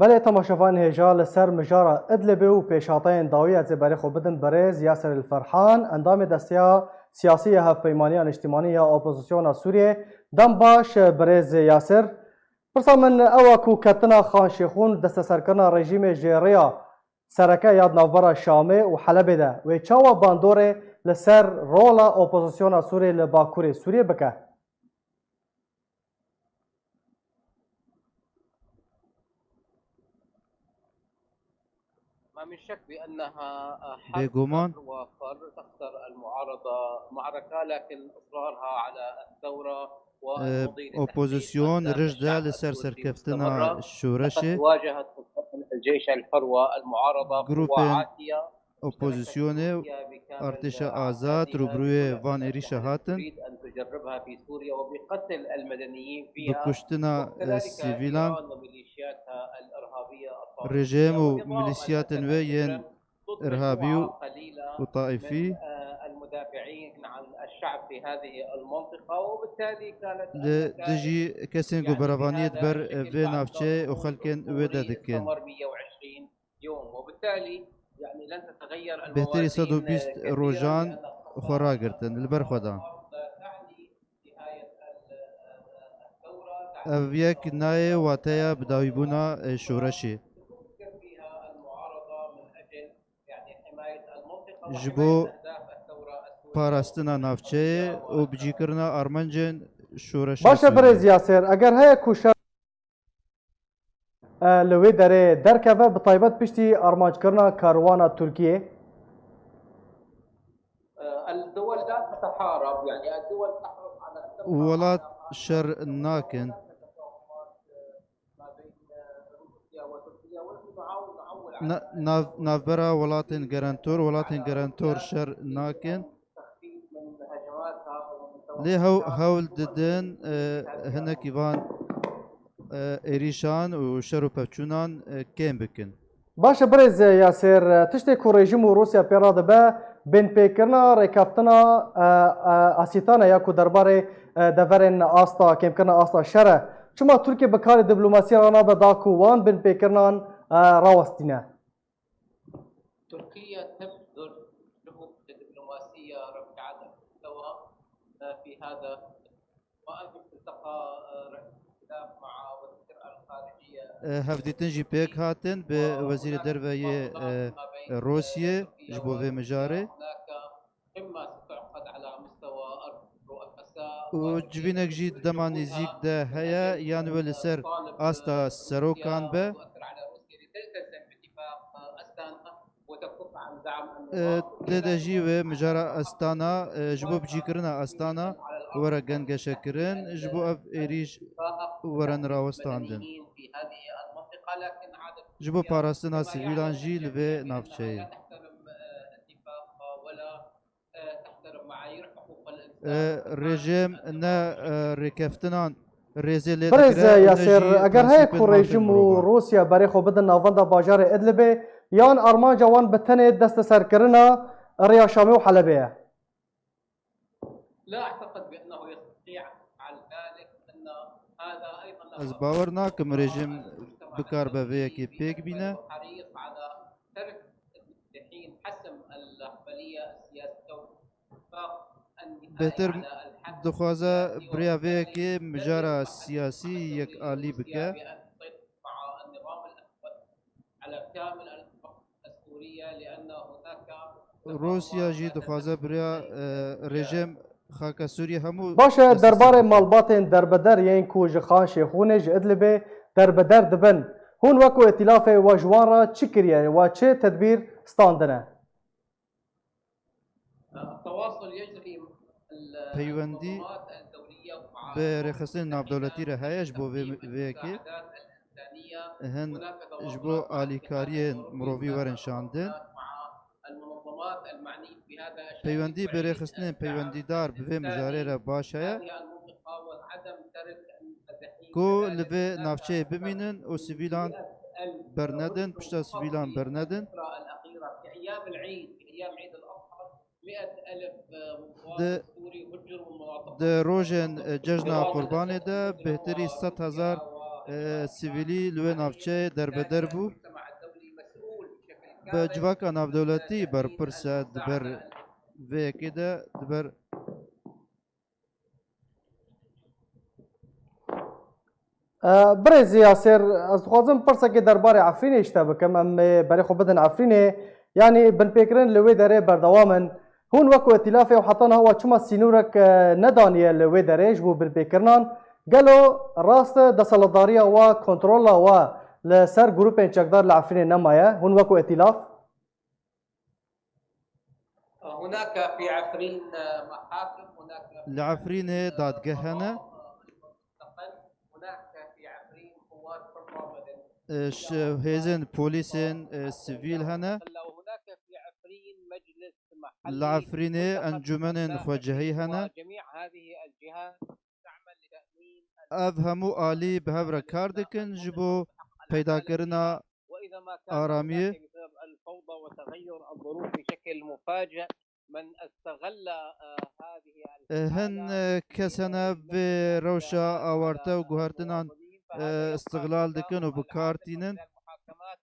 بله تماشاوان هجا لسر مجارا ادلبه و پیشاتین داویه زبری خو بدن برز یاسر الفرحان اندام دستیا سیاسی هف پیمانیان اجتماعی یا اپوزیسیون سوریه دم باش برز یاسر پرسا من اوا کو کتنا خان شیخون دست سرکرنا رژیم جیریا سرکه یاد نوبرا شامه و حلبه ده و چاوا باندوره لسر رولا اپوزیسیون سوریه لباکوری سوریه بکه ما من شك بأنها حرب بيغومان وفر تخسر المعارضة معركة، لكن إصرارها على الثورة والمضي لتحقيق اوبوزيسيون أهداف رجدا الشعب لسر السوري سركفتنا مستمرة. لقد الشورشي واجهت الجيش الحر والمعارضة قوى جروبين عاتية اشتركت اوبوزيسيون روسيا بكامل ارتشا آزاد أعدادها روبروي لتنفذ فان إريشا التحالف هاتن تريد أن تجربها في سوريا وبقتل المدنيين فيها، بكشتنا وكذلك السيفيلان إيران وميليشياتها الإرهابية الطائفية رجيم والنظام وميليسيات وين المتمرد ضد إرهابي مجموعة قليلة من وطائفي المدافعين عن الشعب في هذه المنطقة، وبالتالي كانت النتائج دجي كسينغو يعني برافانيت بهذا بر الشكل في بعد نافشي ضغط وخلكن ودا دستوري دكن استمر 120 يوم، وبالتالي يعني لن تتغير بهتري صدو الموازين بيست كثيرا، روجان لأن الخسارة وخراغرتن البرخودا لا تعني نهاية الثورة، تعني أفيك ناي واتيا بداويبونا شورشي تفكر فيها المعارضة من أجل يعني حماية المنطقة وحماية جبو أهداف الثورة السورية باراستنا نافچه والقضية و بجيكرنا أرمنجن شورشا باشه برز سوريا یاسر اگر هيا کوشا لوی داره درکوه به طایبت پشتی ارمانج کرنا کاروانا ترکیه الدول لا تتحارب، يعني الدول تحرص على أن تبقى ولات على شر ناكن هناك تفاهمات ما بين روسيا وتركيا، ونحن نعول على نافبرا ولاتن جرانتور شر ناكن التخفيف من هجماتها ومن ليه توغلاتها هول في دول ددن في هذه هنك إيفان إيريشان وشرو بابچونان كيم بكن باشه برز یاسر تشتی کو رژیم و روسیا پیرا دبه بین پیکرنا ریکافتنا اسیتانا یا کو درباره دورن آستا کم کرنا آستا شره چما ترکیه بکار دیپلماسی رانا به داکو وان بین پیکرنان راوستینه تركيا تبذل جهود دبلوماسية رفيعة المستوى في هذا، وأمس التقى رئيس الائتلاف مع وزير الخارجية هفديتن جي بيك هاتن بوزير دربي روسيا جبو في مجاري هناك قمة ستعقد على مستوى الرؤساء وجبينك جيد دمان زيك ده هيا يانوي لسر آستا سروكان به تؤثر على روسيا لتلتزم باتفاق أستانا وتكف عن دعم النظام. تدا جيوه مجارا استانا جبو بجيكرنا استانا ورا جنگشا كرن جبو اف ايريش ورن راوستاندن في هذه المنطقة، لكن عادة جبو باراستنا سيفيلان جي لفي نافچه لا تحترم اتفاق ولا تحترم معايير حقوق الإنسان. رژیم نه ریکفتنان ریزی لیده برز کره و یاسر نجی اگر هيا پرنسیپل کو مافی رژیم و مروبان روسیا برای خو بدن ناوندا باجار ادلبه یان ارمان جوان بتنه دست سرکرنا ریا شامه و حلبه لا أعتقد بأنه يستطيع فعل ذلك، أن هذا أيضا از باور ناکم رژیم بکار به ویکی پیک بینه حريص على ترك حين حسم العملية السياسية واتفاق النهائي بهتر على الحل دخوازه بریا ویکی مجارا سیاسی یک آلی بکه بأن تسيطر مع النظام الأسود على كامل المنطقة السورية، لأن هناك روسیا جی دخوازه بریا رژیم خاک سوریه همو باشه دست سر درباره بکه. مالباتین دربدر یین کو جخان شیخونه ج ادلبه دربدر دبن هون وکو ائتلاف و جوان را چی کریه و چه تدبیر ستاندنه التواصل يجري پیوندی المنظمات الدولية مع به رخصتن نافدولتی را هیش بو ویکی المساعدات الإنسانية. هن هناك جبو تواصلات مع آلیکاری الاتحاد مروفی الأوروبي، ورن شاندن مع المنظمات المعنية بهذا الشأن پیوندی بره خستن پیوندی دار به مجاره را باشه هذه المنطقة وعدم ترك التزحيم کو كذلك. لبه نافچه بمینن و سیویلان برندن پشتا سیویلان برندن الأخيرة في أيام العيد، في أيام عيد الأضحى 100,000 ده مواطن سوري هجروا من ده روژن ججنا قربانه ده بهتری 100,000 سیویلی لوێ ناوچەیە دەربەدەر بوو المجتمع الدولي مسؤول بشكل بە كامل civaka navdewletî berpirse diber vêyekê de diber برێزی یاسێر ئەس دixwazim pirseke derbarê Efrînê ji te bikim em berê xwe bidin Efrînê yanî binpêkirin li wê derê berdewam in hûn wekû îtilafê û heta niha çima sînûrek nedaniye li wê derê ji bo binpêkirinan gelo rast desaletdariya we kontrola we li ser grûpên çekdar li Efrînê nemaye hûn wekû îtilaf هناك في عفرين محاكم هناك li Efrînê dadgeh hene مستقل هناك في عفرين قوات شرطة مدنية hêzên polîsên sivîl hene وهناك في عفرين مجلس li محلي Efrînê encûmenên xwecihî hene وجميع هذه الجهات تعمل لتأمين ev hemû alî bi hev re kar dikin ji bo peydakirina وإذا ما كان آرامية. هناك بسبب الفوضى وتغير الظروف بشكل مفاجئ من استغل هذه hin kes hene vê rewşa awarte û guhertinan استغلال dikin û bikartînin المحاكمات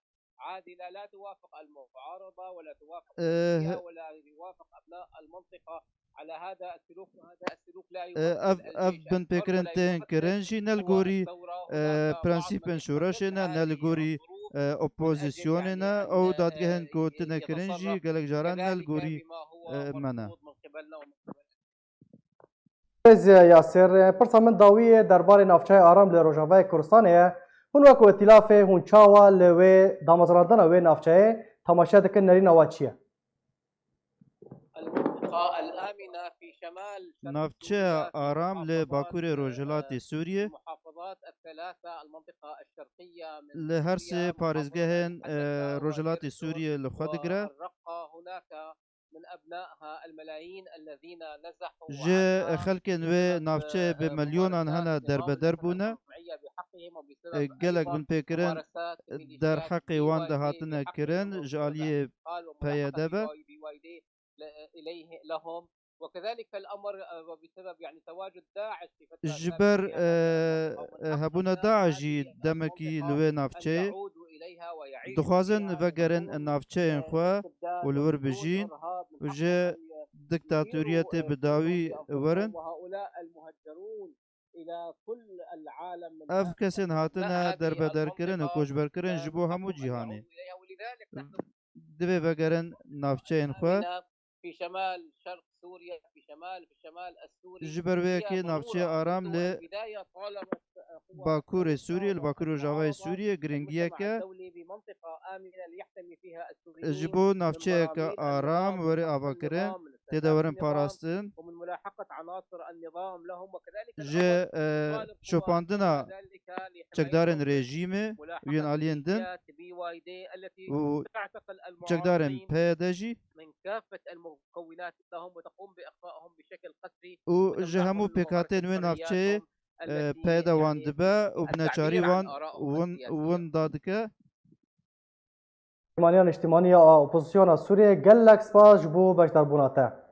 عادلة لا توافق المعارضة ولا توافق اه، الشيعة ولا يوافق أبناء المنطقة على هذا السلوك وهذا السلوك لا ev يوافق ev binpêkirin tên kirin jî ne li gorî prensîpên şûreşê ne ne li gorî opozîsyonê ne ew dadgehên ku tune kirin jî gelek caran ne li gorî me ne برێزی یاسێر pirsa min dawiyê derbarê navçeya aram li Rojavayê Kurdistanê ye hûn wekû îtilafê hûn çawa li wê damezrandina wê navçeyê temaşe dikin nerîna we çi ye المنطقة الآمنة في شمال شرق navçeya سوريا في aram li محافظات Bakurê Rojhilatê Sûriyê المحافظات الثلاثة المنطقة الشرقية من li her سوريا، sê parêzgehên محافظة Rojhilatê وإربد Sûriyê li xwe digire والرقة هناك من أبنائها الملايين الذين نزحوا ji عنها xelkên wê بسبب navçeyê bi milyonan hene ممارسات نظام derbeder الفتح bûne الرجعية بحقهم وبسبب gelek أيضا binpêkirin ممارسات derheqê wan de BYD hatine بحقهم kirin ji وبسبب aliyê اعتقال وملاحقة PYD be BYD إليه لهم وكذلك الأمر وبسبب يعني تواجد داعش في فترة ji ber سابقة hebûna Daeş jî demekî li wê أن navçeyê يعودوا إليها ويعيشوا dixwazin فيها vegerin بدون navçeyên xwe استبداد û li wir وبدون bijîn إرهاب û من ji حقهم أن diktatûriyetê bi dawî يديروا werin وهؤلاء المهجرون إلى كل العالم من ev kesên hatine هذه derbederkirin û المنطقة koçberkirin ji bo hemû من حقهم أن cîhanê يعودوا إليها ولذلك نحن divê vegerin navçeyên xwe آمنة في شمال شرق سوريا في الشمال السوري ji ber vê هي yekê navçeya ضرورة aram منذ li البداية طالبت قوى Bakurê الشرطة Sûriyê li Bakurê Rojavayê والمعارضة Sûriyê المجتمع giringiyek e الدولي بمنطقة آمنة ليحتمي فيها ji السوريين bo من navçeyeka براميل aram النظام werê من حفظ avakirin النظام من têde استهداف werin النظام parastin ومن ملاحقة عناصر النظام لهم وكذلك ji الأمر طالب قوى şopandina ذلك çekdarên لحماية rejîmê ملاحقة yên aliyên din ميليشيات BYD التي û تعتقل çekdarên المعارضين PYD jî من كافة المكونات لهم وتقوم بإخفائهم بشكل قسري û ji وتمنعهم hemû من pêkhatên ممارسة wê navçeyê حرياتهم التي PYD wan يعني dibe û التعبير bineçarî عن wan آرائهم السياسية win dadike Peymanîyan Niştimaniya a Opozisyona Sûriyê gelek spas ji bo beşdarbûna te.